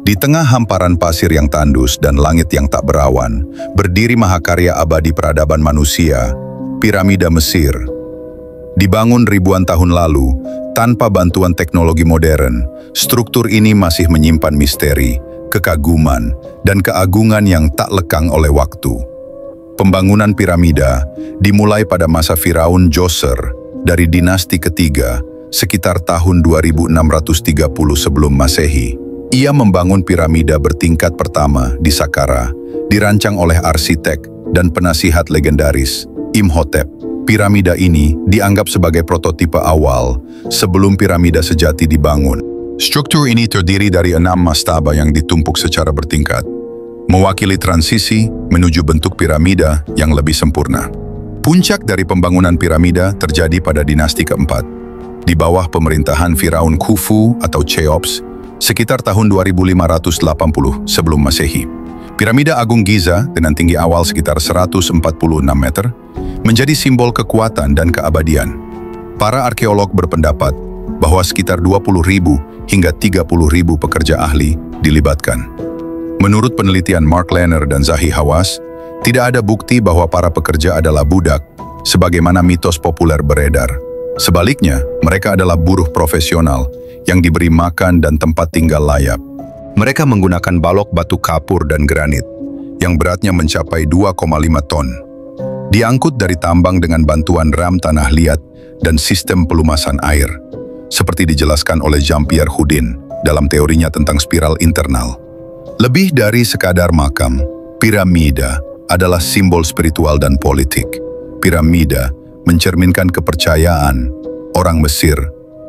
Di tengah hamparan pasir yang tandus dan langit yang tak berawan, berdiri mahakarya abadi peradaban manusia, Piramida Mesir. Dibangun ribuan tahun lalu, tanpa bantuan teknologi modern, struktur ini masih menyimpan misteri, kekaguman, dan keagungan yang tak lekang oleh waktu. Pembangunan piramida dimulai pada masa Firaun Djoser dari dinasti ketiga, sekitar tahun 2630 sebelum Masehi. Ia membangun piramida bertingkat pertama di Saqqara, dirancang oleh arsitek dan penasihat legendaris, Imhotep. Piramida ini dianggap sebagai prototipe awal sebelum piramida sejati dibangun. Struktur ini terdiri dari 6 mastaba yang ditumpuk secara bertingkat, mewakili transisi menuju bentuk piramida yang lebih sempurna. Puncak dari pembangunan piramida terjadi pada dinasti keempat, di bawah pemerintahan Firaun Khufu atau Cheops, sekitar tahun 2580 sebelum Masehi. Piramida Agung Giza dengan tinggi awal sekitar 146 meter menjadi simbol kekuatan dan keabadian. Para arkeolog berpendapat bahwa sekitar 20.000 hingga 30.000 pekerja ahli dilibatkan. Menurut penelitian Mark Lehner dan Zahi Hawass, tidak ada bukti bahwa para pekerja adalah budak, sebagaimana mitos populer beredar. Sebaliknya, mereka adalah buruh profesional yang diberi makan dan tempat tinggal layak. Mereka menggunakan balok batu kapur dan granit, yang beratnya mencapai 2,5 ton. Diangkut dari tambang dengan bantuan ram tanah liat dan sistem pelumasan air, seperti dijelaskan oleh Jean-Pierre Houdin dalam teorinya tentang spiral internal. Lebih dari sekadar makam, piramida adalah simbol spiritual dan politik. Piramida mencerminkan kepercayaan orang Mesir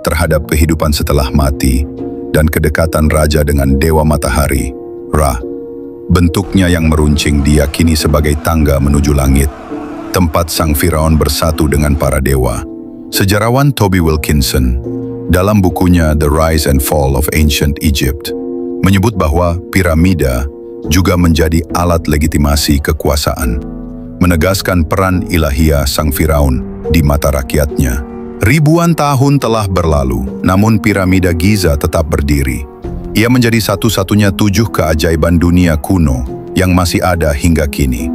terhadap kehidupan setelah mati dan kedekatan raja dengan dewa matahari, Ra. Bentuknya yang meruncing diyakini sebagai tangga menuju langit, tempat sang Firaun bersatu dengan para dewa. Sejarawan Toby Wilkinson, dalam bukunya The Rise and Fall of Ancient Egypt, menyebut bahwa piramida juga menjadi alat legitimasi kekuasaan, menegaskan peran ilahiyah sang Firaun di mata rakyatnya. Ribuan tahun telah berlalu, namun piramida Giza tetap berdiri. Ia menjadi satu-satunya 7 keajaiban dunia kuno yang masih ada hingga kini.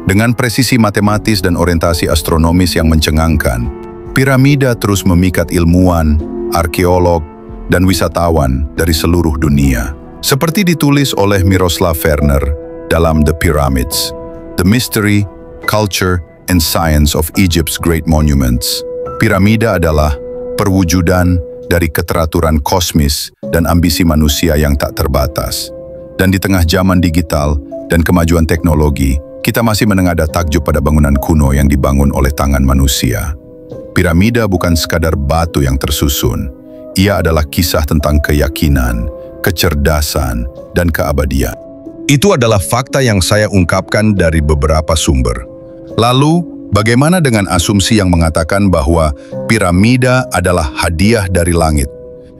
Dengan presisi matematis dan orientasi astronomis yang mencengangkan, piramida terus memikat ilmuwan, arkeolog, dan wisatawan dari seluruh dunia. Seperti ditulis oleh Miroslav Verner dalam The Pyramids, The Mystery, Culture, and Science of Egypt's Great Monuments. Piramida adalah perwujudan dari keteraturan kosmis dan ambisi manusia yang tak terbatas. Dan di tengah zaman digital dan kemajuan teknologi, kita masih menengadah takjub pada bangunan kuno yang dibangun oleh tangan manusia. Piramida bukan sekadar batu yang tersusun. Ia adalah kisah tentang keyakinan, kecerdasan, dan keabadian. Itu adalah fakta yang saya ungkapkan dari beberapa sumber. Lalu, bagaimana dengan asumsi yang mengatakan bahwa piramida adalah hadiah dari langit,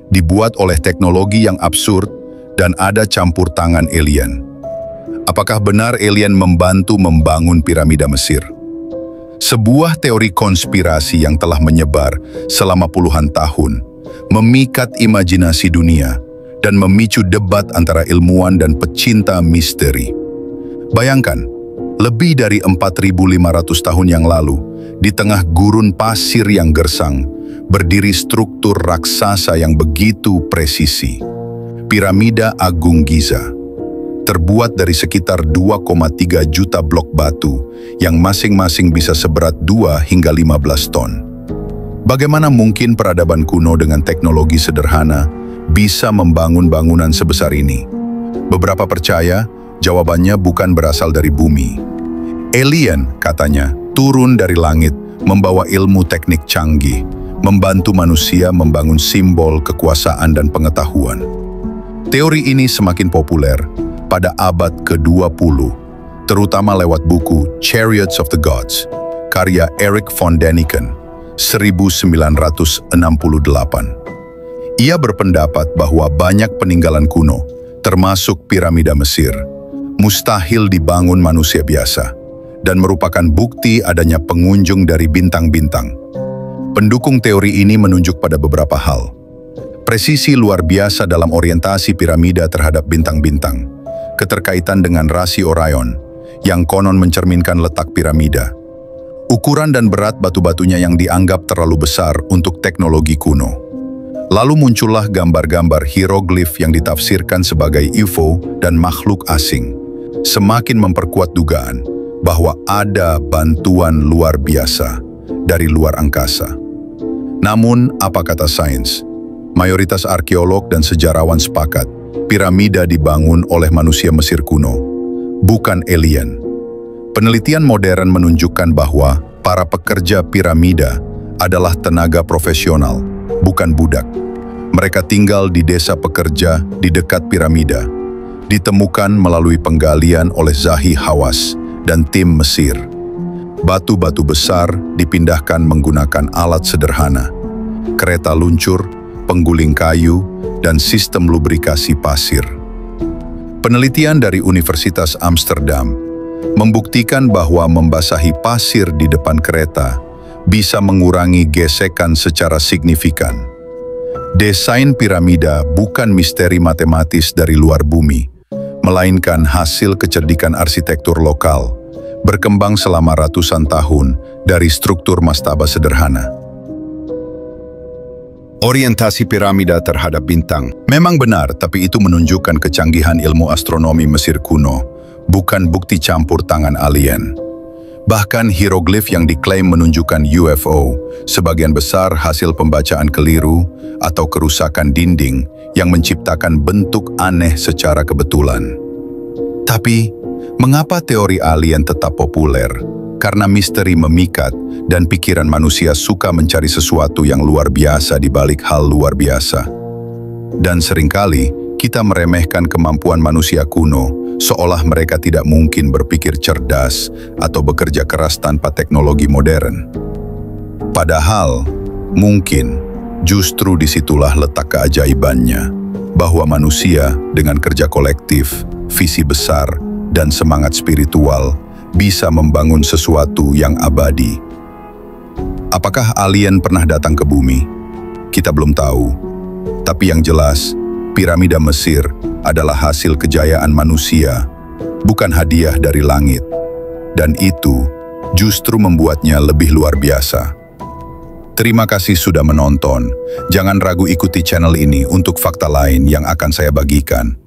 dibuat oleh teknologi yang absurd dan ada campur tangan alien? Apakah benar alien membantu membangun piramida Mesir? Sebuah teori konspirasi yang telah menyebar selama puluhan tahun, memikat imajinasi dunia, dan memicu debat antara ilmuwan dan pecinta misteri. Bayangkan, lebih dari 4.500 tahun yang lalu, di tengah gurun pasir yang gersang, berdiri struktur raksasa yang begitu presisi. Piramida Agung Giza, terbuat dari sekitar 2,3 juta blok batu yang masing-masing bisa seberat 2 hingga 15 ton. Bagaimana mungkin peradaban kuno dengan teknologi sederhana bisa membangun bangunan sebesar ini? Beberapa percaya jawabannya bukan berasal dari bumi. Alien, katanya, turun dari langit, membawa ilmu teknik canggih, membantu manusia membangun simbol kekuasaan dan pengetahuan. Teori ini semakin populer pada abad ke-20, terutama lewat buku Chariots of the Gods, karya Erich von Däniken, 1968. Ia berpendapat bahwa banyak peninggalan kuno, termasuk piramida Mesir, mustahil dibangun manusia biasa, dan merupakan bukti adanya pengunjung dari bintang-bintang. Pendukung teori ini menunjuk pada beberapa hal. Presisi luar biasa dalam orientasi piramida terhadap bintang-bintang, keterkaitan dengan rasi Orion, yang konon mencerminkan letak piramida, ukuran dan berat batu-batunya yang dianggap terlalu besar untuk teknologi kuno. Lalu muncullah gambar-gambar hieroglif yang ditafsirkan sebagai UFO dan makhluk asing, semakin memperkuat dugaan bahwa ada bantuan luar biasa dari luar angkasa. Namun, apa kata sains? Mayoritas arkeolog dan sejarawan sepakat, piramida dibangun oleh manusia Mesir kuno, bukan alien. Penelitian modern menunjukkan bahwa para pekerja piramida adalah tenaga profesional, bukan budak. Mereka tinggal di desa pekerja di dekat piramida, ditemukan melalui penggalian oleh Zahi Hawass dan tim Mesir. Batu-batu besar dipindahkan menggunakan alat sederhana, kereta luncur, pengguling kayu, dan sistem lubrikasi pasir. Penelitian dari Universitas Amsterdam membuktikan bahwa membasahi pasir di depan kereta bisa mengurangi gesekan secara signifikan. Desain piramida bukan misteri matematis dari luar bumi, melainkan hasil kecerdikan arsitektur lokal, berkembang selama ratusan tahun dari struktur mastaba sederhana. Orientasi piramida terhadap bintang memang benar, tapi itu menunjukkan kecanggihan ilmu astronomi Mesir kuno, bukan bukti campur tangan alien. Bahkan hieroglif yang diklaim menunjukkan UFO, sebagian besar hasil pembacaan keliru atau kerusakan dinding yang menciptakan bentuk aneh secara kebetulan. Tapi, mengapa teori alien tetap populer? Karena misteri memikat dan pikiran manusia suka mencari sesuatu yang luar biasa di balik hal luar biasa. Dan seringkali kita meremehkan kemampuan manusia kuno, seolah mereka tidak mungkin berpikir cerdas atau bekerja keras tanpa teknologi modern. Padahal, mungkin justru disitulah letak keajaibannya, bahwa manusia dengan kerja kolektif, visi besar, dan semangat spiritual bisa membangun sesuatu yang abadi. Apakah alien pernah datang ke bumi? Kita belum tahu. Tapi yang jelas, piramida Mesir adalah hasil kejayaan manusia, bukan hadiah dari langit. Dan itu justru membuatnya lebih luar biasa. Terima kasih sudah menonton. Jangan ragu ikuti channel ini untuk fakta lain yang akan saya bagikan.